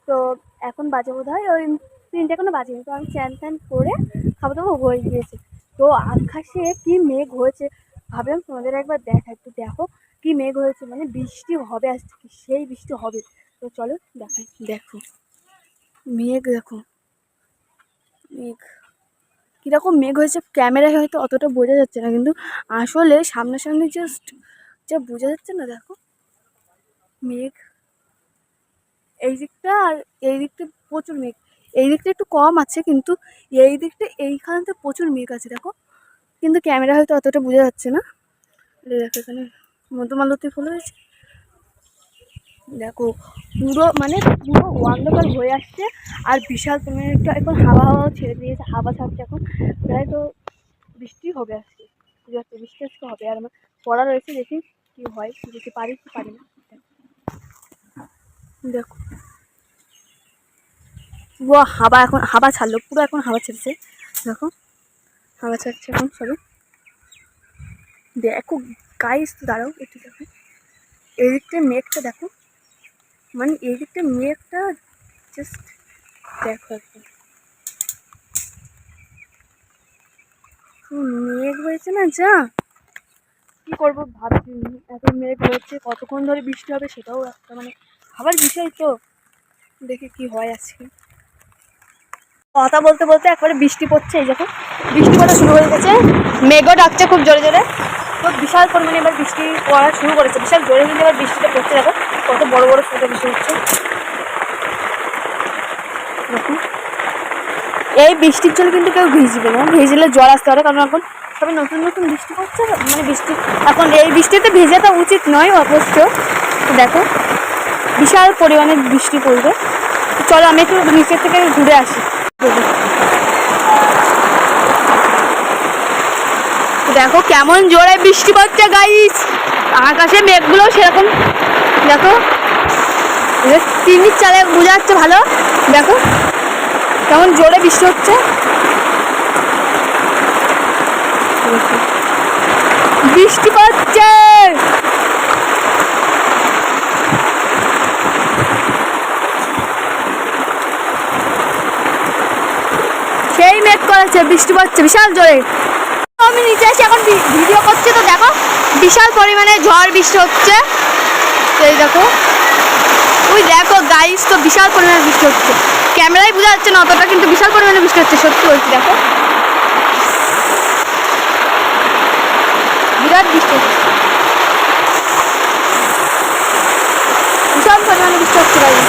তো এখন বাজে বোধ হয় ওই 3টে এখনো বাজেনি। তো আমি চ্যান ত্যান করে খাওয়া দাওয়া হয়ে গিয়েছে। তো আকাশে কি মেঘ হয়েছে ভাবলাম তোমাদের একবার দেখা, একটু দেখো কি মেঘ হয়েছে, মানে বৃষ্টি হবে আজকে, সেই বৃষ্টি হবে। তো চলো দেখাই, দেখো মেঘ, দেখো মেঘ কীরকম মেঘ হয়েছে। ক্যামেরায় হয়তো অতটা বোঝা যাচ্ছে না, কিন্তু আসলে সামনাসামনি জাস্ট যা বোঝা যাচ্ছে না, দেখো মেঘ এই দিকটা আর এই দিকটা প্রচুর মেঘ। এই দিকটা একটু কম আছে, কিন্তু এই দিকটা এইখানতে প্রচুর মেঘ আছে দেখো, কিন্তু ক্যামেরা হয়তো অতটা বোঝা যাচ্ছে না। দেখো এখানে মধুমালতী ফুল হয়েছে, দেখো পুরো মানে পুরো অন্ধকার হয়ে আসছে। আর বিশাল তুমি একটু এখন হাওয়া ছেড়ে দিয়েছে, হাওয়া ছাড়ছে এখন, প্রায় তো বৃষ্টি হবে আজকে, বৃষ্টি আজকে হবে। আর আমার পড়া রয়েছে, দেখি কি হয়, যেতে পারি কি পারি না। দেখো পুরো হাওয়া, এখন হাওয়া ছাড়লো, পুরো এখন হাওয়া ছেড়েছে, দেখো হাওয়া ছাড়ছে এখন। সরি দেখো গাইস, তো দাঁড়াও একটু দেখো এই দিকটা মেঘটা, দেখো মানে এই দিকটা মেঘটা জাস্ট দেখো একদম মেঘ হয়েছে না, যা কি করবো ভাবছি। এত মেঘ হচ্ছে, কতক্ষণ ধরে বৃষ্টি হবে সেটাও একটা মানে ভাবার বিষয়। তো দেখি কি হয় আজকে। কথা বলতে বলতে একবারে বৃষ্টি পড়ছে, এই দেখো বৃষ্টি পড়া শুরু হয়ে গেছে, মেঘও ডাকছে খুব জোরে জোরে। তো বিশাল পরিমাণে এবার বৃষ্টি পড়া শুরু করেছে, বিশাল জোরে জোরে এবার বৃষ্টিটা পড়ছে। দেখো কত বড় বড় ফোঁটা বৃষ্টি হচ্ছে। দেখুন এই বৃষ্টির জন্য কিন্তু কেউ ভিজবে না, ভিজলে জ্বর আসতে পারে, কারণ এখন সবাই নতুন নতুন বৃষ্টি পড়ছে, মানে বৃষ্টি এখন এই বৃষ্টিতে ভেজাটা উচিত নয় অবশ্য। দেখো বিশাল পরিমাণে বৃষ্টি পড়বে। চলো আমি একটু নিচের থেকে ঘুরে আসি। দেখো কেমন জোরে বৃষ্টি পড়ছে গাইস, আকাশে মেঘগুলো সেরকম দেখো, টিনের চালে বোঝা যাচ্ছে ভালো। দেখো কেমন জোরে বৃষ্টি হচ্ছে, বৃষ্টি পড়ছে। সেই মেঘ করেছে, বৃষ্টি পড়ছে বিশাল জোরে। আমি নিচে এসে এখন ভিডিও করছি, তো দেখো বিশাল পরিমাণে ঝড় বৃষ্টি হচ্ছে। এই দেখো ওই দেখো গাইস, তো বিশাল পরিমাণে বৃষ্টি হচ্ছে, ক্যামেরায় বোঝা যাচ্ছে না অতটা, কিন্তু বিশাল পরিমাণে বৃষ্টি হচ্ছে, সত্যি বলছি। দেখো বিরাট বৃষ্টি হচ্ছে, বিশাল পরিমাণে বৃষ্টি হচ্ছে গাইস।